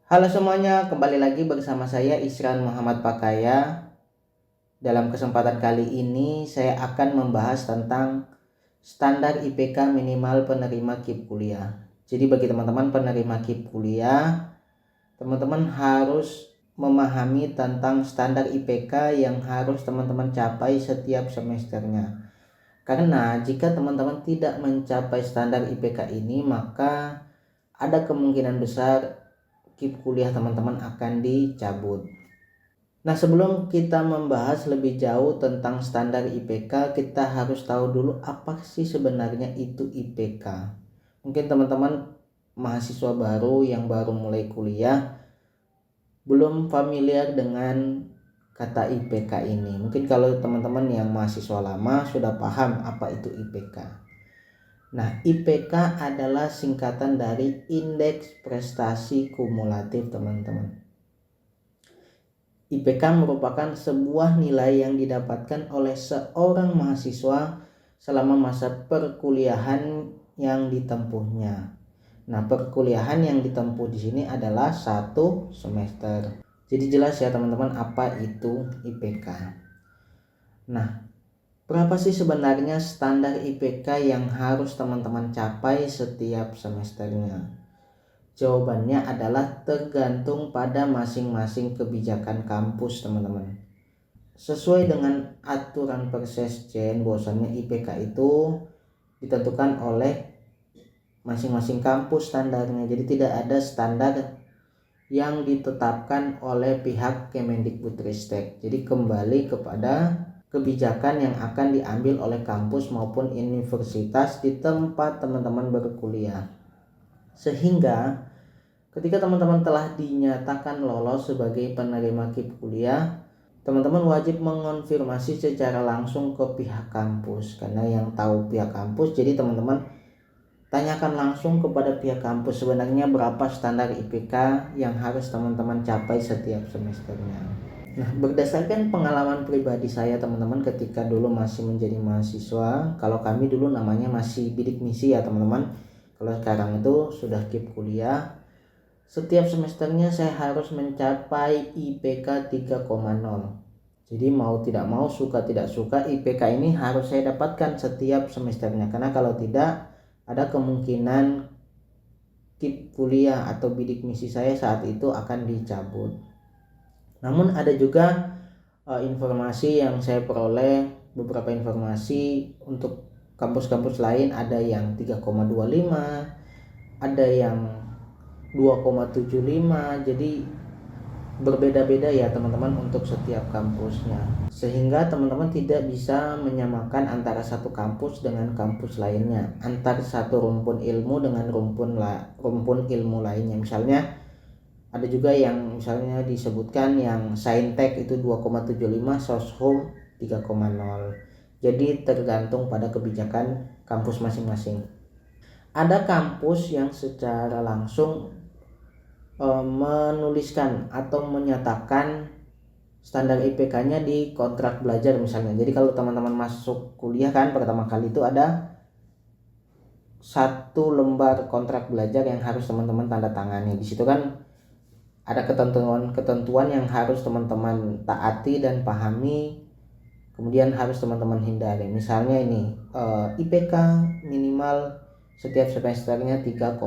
Halo semuanya, kembali lagi bersama saya Isran Muhammad Pakaya. Dalam kesempatan kali ini saya akan membahas tentang standar IPK minimal penerima KIP kuliah. Jadi bagi teman-teman penerima KIP kuliah, teman-teman harus memahami tentang standar IPK yang harus teman-teman capai setiap semesternya. Karena jika teman-teman tidak mencapai standar IPK ini, maka ada kemungkinan besar KIP kuliah teman-teman akan dicabut. Nah, sebelum kita membahas lebih jauh tentang standar IPK, kita harus tahu dulu apa sih sebenarnya itu IPK. Mungkin teman-teman mahasiswa baru yang baru mulai kuliah belum familiar dengan kata IPK ini. Mungkin kalau teman-teman yang mahasiswa lama sudah paham apa itu IPK. Nah, IPK adalah singkatan dari Indeks Prestasi Kumulatif, teman-teman. IPK merupakan sebuah nilai yang didapatkan oleh seorang mahasiswa selama masa perkuliahan yang ditempuhnya. Nah, perkuliahan yang ditempuh di sini adalah 1 semester. Jadi jelas ya teman-teman apa itu IPK. Nah, berapa sih sebenarnya standar IPK yang harus teman-teman capai setiap semesternya? Jawabannya adalah tergantung pada masing-masing kebijakan kampus, teman-teman. Sesuai dengan aturan Persesjen, bahwasannya IPK itu ditentukan oleh masing-masing kampus standarnya. Jadi tidak ada standar yang ditetapkan oleh pihak Kemendikbudristek. Jadi kembali kepada kebijakan yang akan diambil oleh kampus maupun universitas di tempat teman-teman berkuliah. Sehingga ketika teman-teman telah dinyatakan lolos sebagai penerima KIP kuliah, teman-teman wajib mengonfirmasi secara langsung ke pihak kampus. Karena yang tahu pihak kampus, jadi teman-teman tanyakan langsung kepada pihak kampus sebenarnya berapa standar IPK yang harus teman-teman capai setiap semesternya. Nah, berdasarkan pengalaman pribadi saya teman-teman ketika dulu masih menjadi mahasiswa, kalau kami dulu namanya masih bidik misi ya teman-teman. Kalau sekarang itu sudah KIP kuliah, setiap semesternya saya harus mencapai IPK 3,0. Jadi mau tidak mau, suka tidak suka, IPK ini harus saya dapatkan setiap semesternya. Karena kalau tidak, ada kemungkinan KIP kuliah atau bidik misi saya saat itu akan dicabut. Namun ada juga informasi yang saya peroleh, beberapa informasi untuk kampus-kampus lain, ada yang 3,25, ada yang 2,75. Jadi berbeda-beda ya teman-teman untuk setiap kampusnya, sehingga teman-teman tidak bisa menyamakan antara satu kampus dengan kampus lainnya, antar satu rumpun ilmu dengan rumpun ilmu lainnya. Misalnya ada juga yang misalnya disebutkan yang Saintek itu 2,75, Soshum 3,0. Jadi tergantung pada kebijakan kampus masing-masing. Ada kampus yang secara langsung menuliskan atau menyatakan standar IPK-nya di kontrak belajar misalnya. Jadi kalau teman-teman masuk kuliah kan pertama kali itu ada 1 lembar kontrak belajar yang harus teman-teman tanda tangani. Di situ kan ada ketentuan-ketentuan yang harus teman-teman taati dan pahami, kemudian harus teman-teman hindari. Misalnya ini IPK minimal setiap semesternya 3,0.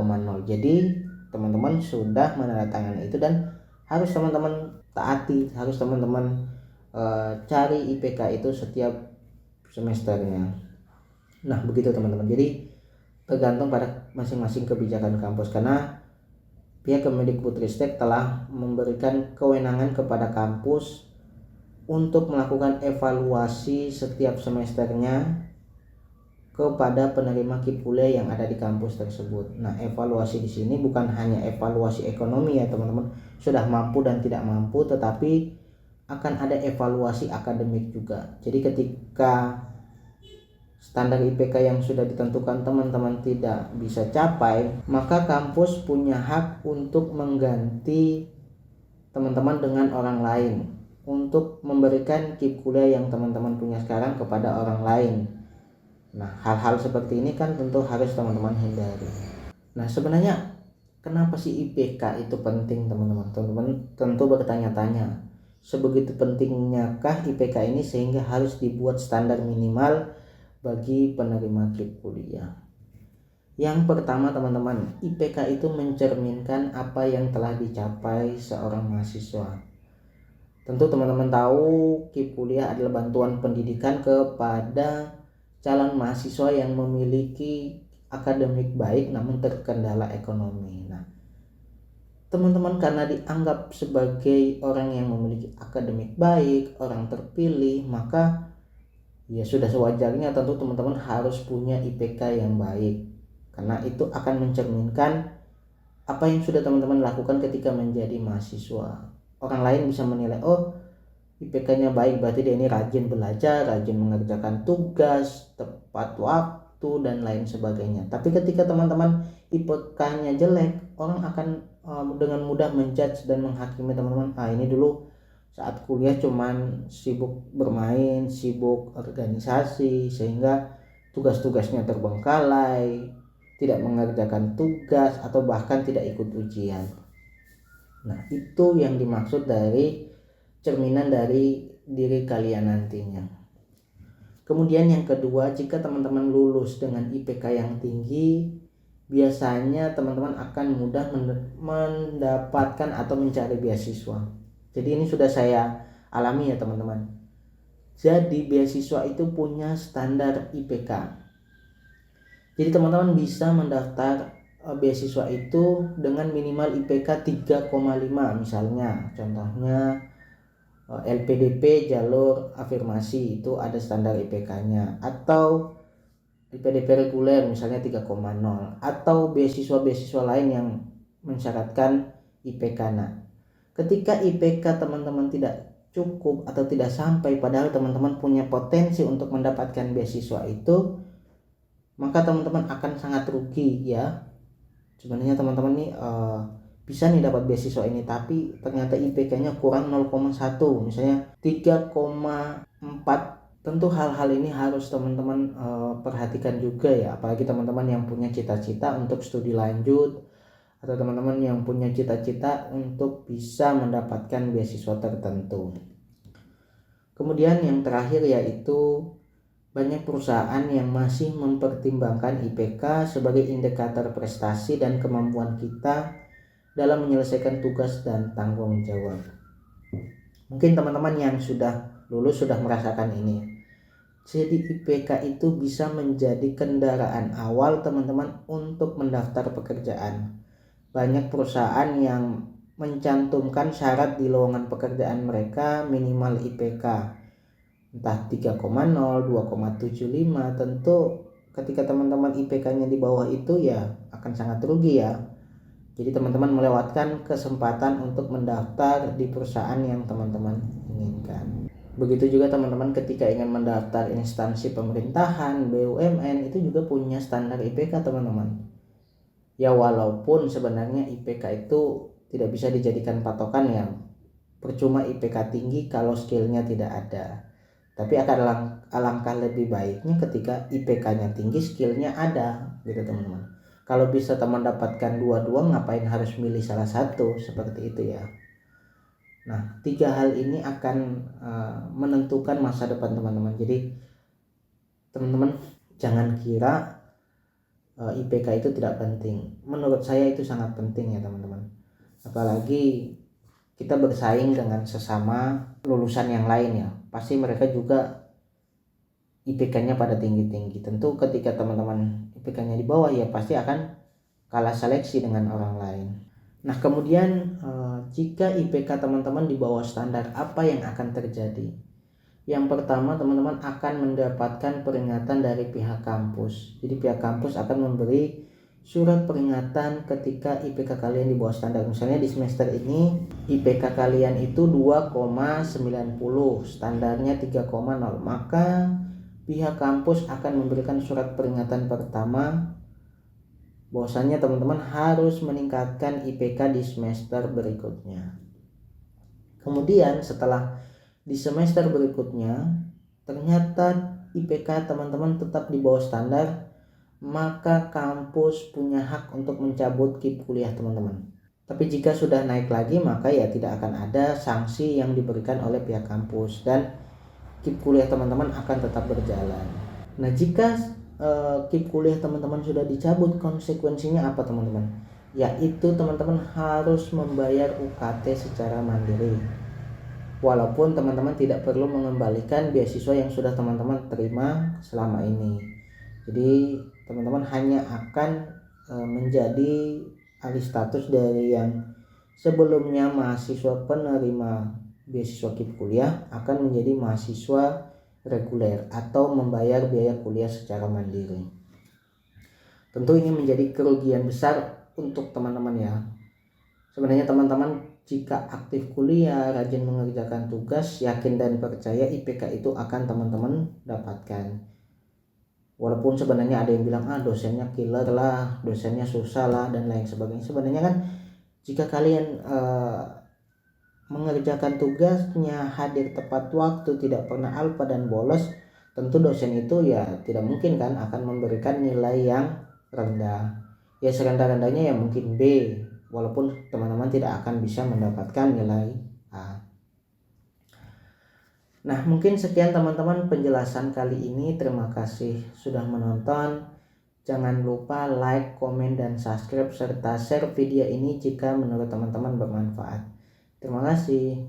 Jadi teman-teman sudah menandatangani itu dan harus teman-teman taati, harus teman-teman cari IPK itu setiap semesternya. Nah, begitu teman-teman. Jadi tergantung pada masing-masing kebijakan kampus, karena pihak Kemendikbudristek telah memberikan kewenangan kepada kampus untuk melakukan evaluasi setiap semesternya kepada penerima KIP kuliah yang ada di kampus tersebut. Nah, evaluasi di sini bukan hanya evaluasi ekonomi ya teman-teman, sudah mampu dan tidak mampu, tetapi akan ada evaluasi akademik juga. Jadi ketika standar IPK yang sudah ditentukan teman-teman tidak bisa capai, maka kampus punya hak untuk mengganti teman-teman dengan orang lain, untuk memberikan KIP kuliah yang teman-teman punya sekarang kepada orang lain. Nah, hal-hal seperti ini kan tentu harus teman-teman hindari. Nah, sebenarnya Kenapa sih IPK itu penting, teman-teman? Teman-teman tentu bertanya-tanya, sebegitu pentingnyakah IPK ini sehingga harus dibuat standar minimal bagi penerima KIP kuliah? Yang pertama, teman-teman, IPK itu mencerminkan apa yang telah dicapai seorang mahasiswa. Tentu teman-teman tahu KIP kuliah adalah bantuan pendidikan kepada calon mahasiswa yang memiliki akademik baik namun terkendala ekonomi. Nah, teman-teman karena dianggap sebagai orang yang memiliki akademik baik, orang terpilih, maka ya sudah sewajarnya tentu teman-teman harus punya IPK yang baik. Karena itu akan mencerminkan apa yang sudah teman-teman lakukan ketika menjadi mahasiswa. Orang lain bisa menilai, oh IPK-nya baik berarti dia ini rajin belajar, rajin mengerjakan tugas, tepat waktu dan lain sebagainya. Tapi ketika teman-teman IPK-nya jelek, orang akan dengan mudah menjudge dan menghakimi teman-teman. Ini dulu saat kuliah cuman sibuk bermain, sibuk organisasi sehingga tugas-tugasnya terbengkalai, tidak mengerjakan tugas atau bahkan tidak ikut ujian. Nah, itu yang dimaksud dari cerminan dari diri kalian nantinya. Kemudian yang kedua, jika teman-teman lulus dengan IPK yang tinggi, biasanya teman-teman akan mudah mendapatkan atau mencari beasiswa. Jadi ini sudah saya alami ya teman-teman. Jadi beasiswa itu punya standar IPK. Jadi teman-teman bisa mendaftar beasiswa itu dengan minimal IPK 3,5 misalnya. Contohnya LPDP jalur afirmasi itu ada standar IPK-nya, atau LPDP reguler misalnya 3,0, atau beasiswa-beasiswa lain yang mensyaratkan IPK. Nah, ketika IPK teman-teman tidak cukup atau tidak sampai padahal teman-teman punya potensi untuk mendapatkan beasiswa itu, maka teman-teman akan sangat rugi ya. Sebenarnya teman-teman nih bisa nih dapat beasiswa ini tapi ternyata IPK-nya kurang 0,1 misalnya 3,4. Tentu hal-hal ini harus teman-teman perhatikan juga ya, apalagi teman-teman yang punya cita-cita untuk studi lanjut atau teman-teman yang punya cita-cita untuk bisa mendapatkan beasiswa tertentu. Kemudian yang terakhir yaitu banyak perusahaan yang masih mempertimbangkan IPK sebagai indikator prestasi dan kemampuan kita dalam menyelesaikan tugas dan tanggung jawab. Mungkin teman-teman yang sudah lulus sudah merasakan ini. Jadi IPK itu bisa menjadi kendaraan awal teman-teman untuk mendaftar pekerjaan. Banyak perusahaan yang mencantumkan syarat di lowongan pekerjaan mereka minimal IPK entah 3,0, 2,75. Tentu ketika teman-teman IPK-nya di bawah itu ya akan sangat rugi ya. Jadi teman-teman melewatkan kesempatan untuk mendaftar di perusahaan yang teman-teman inginkan. Begitu juga teman-teman ketika ingin mendaftar instansi pemerintahan, BUMN itu juga punya standar IPK teman-teman. Ya walaupun sebenarnya IPK itu tidak bisa dijadikan patokan ya. Percuma IPK tinggi kalau skillnya tidak ada. Tapi akan alangkah lebih baiknya ketika IPK-nya tinggi, skillnya ada gitu teman-teman. Kalau bisa teman dapatkan dua-dua, ngapain harus milih salah satu, seperti itu ya. Nah, 3 hal ini akan menentukan masa depan teman-teman. Jadi teman-teman jangan kira IPK itu tidak penting. Menurut saya itu sangat penting ya teman-teman. Apalagi kita bersaing dengan sesama lulusan yang lain ya. Pasti mereka juga IPK-nya pada tinggi-tinggi. Tentu ketika teman-teman IPK-nya di bawah ya pasti akan kalah seleksi dengan orang lain. Nah, kemudian jika IPK teman-teman di bawah standar, apa yang akan terjadi? Yang pertama, teman-teman akan mendapatkan peringatan dari pihak kampus. Jadi pihak kampus akan memberi surat peringatan ketika IPK kalian di bawah standar. Misalnya di semester ini IPK kalian itu 2,90, standarnya 3,0. Maka pihak kampus akan memberikan surat peringatan pertama bahwasanya teman-teman harus meningkatkan IPK di semester berikutnya. Kemudian setelah di semester berikutnya ternyata IPK teman-teman tetap di bawah standar, maka kampus punya hak untuk mencabut KIP kuliah teman-teman. Tapi jika sudah naik lagi, maka ya tidak akan ada sanksi yang diberikan oleh pihak kampus dan KIP kuliah teman-teman akan tetap berjalan. Nah, jika KIP kuliah teman-teman sudah dicabut, konsekuensinya apa teman-teman? Yaitu teman-teman harus membayar UKT secara mandiri. Walaupun teman-teman tidak perlu mengembalikan beasiswa yang sudah teman-teman terima selama ini. Jadi teman-teman hanya akan menjadi alih status dari yang sebelumnya mahasiswa penerima beasiswa KIP kuliah akan menjadi mahasiswa reguler atau membayar biaya kuliah secara mandiri. Tentu ini menjadi kerugian besar untuk teman-teman ya. Sebenarnya teman-teman jika aktif kuliah, rajin mengerjakan tugas, yakin dan percaya IPK itu akan teman-teman dapatkan. Walaupun sebenarnya ada yang bilang dosennya killer lah, dosennya susah lah dan lain sebagainya. Sebenarnya kan jika kalian mengerjakan tugasnya, hadir tepat waktu, tidak pernah alpa dan bolos, tentu dosen itu ya tidak mungkin kan akan memberikan nilai yang rendah. Ya serendah-rendahnya ya mungkin B, walaupun teman-teman tidak akan bisa mendapatkan nilai A. Nah, mungkin sekian teman-teman penjelasan kali ini. Terima kasih sudah menonton. Jangan lupa like, komen, dan subscribe serta share video ini jika menurut teman-teman bermanfaat. Terima kasih.